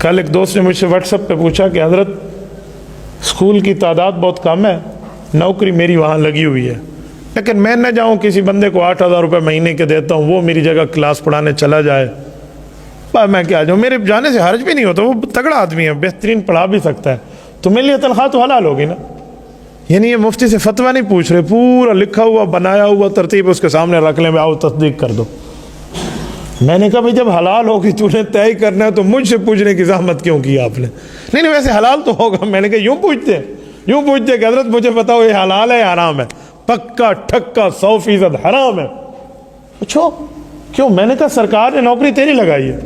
کل ایک دوست نے مجھ سے واٹس ایپ پہ پوچھا کہ حضرت اسکول کی تعداد بہت کم ہے، نوکری میری وہاں لگی ہوئی ہے، لیکن میں نہ جاؤں کسی بندے کو 8,000 روپے مہینے کے دیتا ہوں، وہ میری جگہ کلاس پڑھانے چلا جائے، میں کیا جاؤں، میرے جانے سے حرج بھی نہیں ہوتا، وہ تگڑا آدمی ہے، بہترین پڑھا بھی سکتا ہے، تو میرے لیے تنخواہ تو حلال ہوگی نا۔ یعنی یہ مفتی سے فتویٰ نہیں پوچھ رہے، پورا لکھا ہوا بنایا ہوا ترتیب اس کے سامنے رکھ لیں، آؤ تصدیق کر دو۔ میں نے کہا بھائی جب حلال ہوگی تو نے طے کرنا ہے تو مجھ سے پوچھنے کی زحمت کیوں کی آپ نے؟ نہیں ویسے حلال تو ہوگا۔ میں نے کہا یوں پوچھتے کہ حضرت مجھے بتاؤ یہ حلال ہے یا حرام ہے؟ پکا ٹھکا 100% حرام ہے۔ پوچھو کیوں؟ میں نے کہا سرکار نے نوکری تیری لگائی ہے،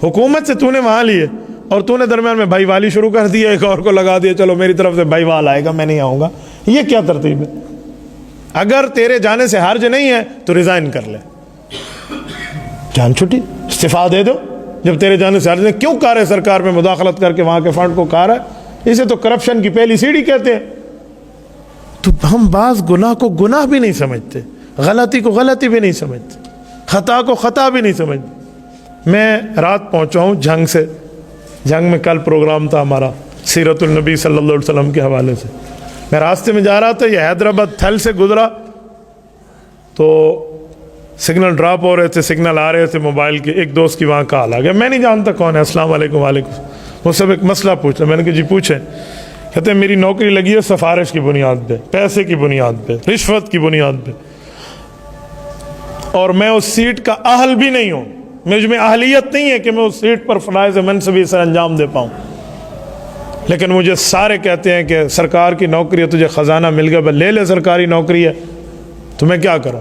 حکومت سے تو نے وہاں لی ہے، اور تو نے درمیان میں بھائی والی شروع کر دی ہے، ایک اور کو لگا دیا، چلو میری طرف سے بھائی وال آئے گا، میں نہیں آؤں گا۔ یہ کیا ترتیب ہے؟ اگر تیرے جانے سے حرج نہیں ہے تو ریزائن کر لے، جان چھٹی، استعفیٰ دے دو۔ جب تیرے جانے سے حرج نہیں، کیوں کار ہے سرکار میں مداخلت کر کے وہاں کے فنڈ کو کار ہے؟ اسے تو کرپشن کی پہلی سیڑھی کہتے ہیں۔ تو ہم بعض گناہ کو گناہ بھی نہیں سمجھتے، غلطی کو غلطی بھی نہیں سمجھتے، خطا کو خطا بھی نہیں سمجھتے۔ میں رات پہنچا ہوں جھنگ سے، جھنگ میں کل پروگرام تھا ہمارا سیرت النبی صلی اللہ علیہ وسلم کے حوالے سے۔ میں راستے میں جا رہا تھا، یہ حیدرآباد تھل سے گزرا تو سگنل ڈراپ ہو رہے تھے، سگنل آ رہے تھے موبائل کے، ایک دوست کی وہاں کال آ گیا، میں نہیں جانتا کون ہے، السلام علیکم۔ وعلیکم۔ وہ سب ایک مسئلہ پوچھ رہا، میں نے کہا جی پوچھیں۔ کہتے ہیں میری نوکری لگی ہے سفارش کی بنیاد پہ، پیسے کی بنیاد پہ، رشوت کی بنیاد پہ، اور میں اس سیٹ کا اہل بھی نہیں ہوں، مجھ میں اہلیت نہیں ہے کہ میں اس سیٹ پر فرائض منصبی سر انجام دے پاؤں، لیکن مجھے سارے کہتے ہیں کہ سرکار کی نوکری ہے، تجھے خزانہ مل گیا، لے لے، سرکاری نوکری ہے، تو میں کیا کروں؟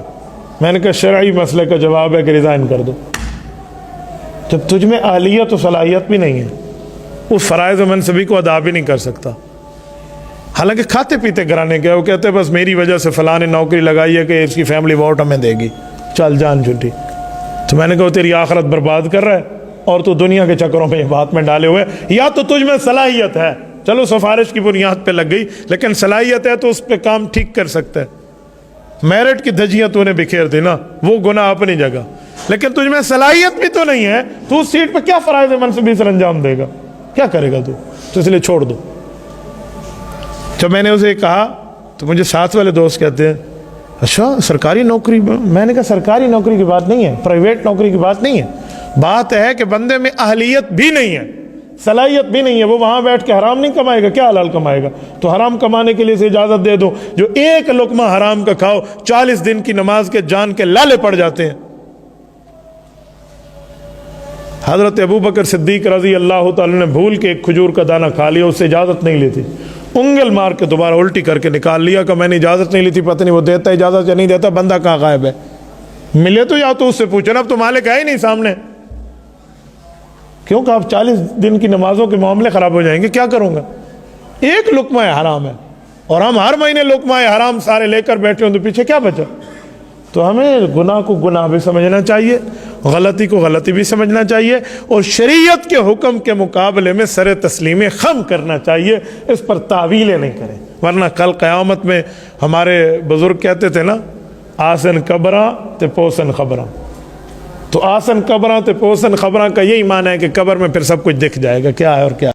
میں نے کہا شرعی مسئلے کا جواب ہے کہ ریزائن کر دو۔ جب تجھ میں اہلیت و صلاحیت بھی نہیں ہے، اس فرائض منصبی کو ادا بھی نہیں کر سکتا، حالانکہ کھاتے پیتے گھرانے کے، وہ کہتے ہیں بس میری وجہ سے فلاں نے نوکری لگائی ہے کہ اس کی فیملی ووٹ ہمیں دے گی، چل جان چھٹی۔ تو میں نے کہا تیری آخرت برباد کر رہا ہے اور تو دنیا کے چکروں میں بات میں ڈالے ہوئے، یا تو تجھ میں صلاحیت ہے، چلو سفارش کی بنیاد پہ لگ گئی، لیکن صلاحیت ہے تو اس پہ کام ٹھیک کر سکتا ہے۔ میرٹ کی دھجیاں تو نے بکھیر دی نا، وہ گناہ اپنی جگہ، لیکن تجھ میں صلاحیت بھی تو نہیں ہے، تو اس سیٹ پہ کیا فرائض منصبی سر انجام دے گا؟ کیا کرے گا تو اس لیے چھوڑ دو۔ جب میں نے اسے کہا تو مجھے ساتھ والے دوست کہتے ہیں اچھا سرکاری نوکری، میں نے کہا سرکاری نوکری کی بات نہیں ہے، پرائیویٹ نوکری کی بات نہیں ہے، بات ہے کہ بندے میں اہلیت بھی نہیں ہے، صلاحیت بھی نہیں ہے، وہ وہاں بیٹھ کے حرام نہیں کمائے گا، کیا حلال کمائے گا؟ تو حرام کمانے کے لیے اسے اجازت دے دو، جو ایک لقمہ حرام کا کھاؤ 40 دن کی نماز کے جان کے لالے پڑ جاتے ہیں۔ حضرت ابوبکر صدیق رضی اللہ تعالی نے بھول کے ایک کھجور کا دانہ کھا لیا، اس سے اجازت نہیں لی تھی، انگل مار کے دوبارہ الٹی کر کے نکال لیا کہ میں نے اجازت نہیں لی تھی، پتہ نہیں وہ دیتا اجازت یا نہیں دیتا، بندہ کہاں غائب ہے، ملے تو یا تو اس سے پوچھنا، اب تو مالک ہے ہی نہیں سامنے، کیونکہ اب 40 دن کی نمازوں کے معاملے خراب ہو جائیں گے، کیا کروں گا؟ ایک لقمہ حرام ہے، اور ہم ہر مہینے لقمہ حرام سارے لے کر بیٹھے ہوں تو پیچھے کیا بچا؟ تو ہمیں گناہ کو گناہ بھی سمجھنا چاہیے، غلطی کو غلطی بھی سمجھنا چاہیے، اور شریعت کے حکم کے مقابلے میں سر تسلیم خم کرنا چاہیے، اس پر تعویلیں نہیں کریں، ورنہ کل قیامت میں ہمارے بزرگ کہتے تھے نا آسن قبراں تے پوسن خبراں، تو آسن قبراں تے پوسن خبراں کا یہی معنی ہے کہ قبر میں پھر سب کچھ دکھ جائے گا کیا ہے اور کیا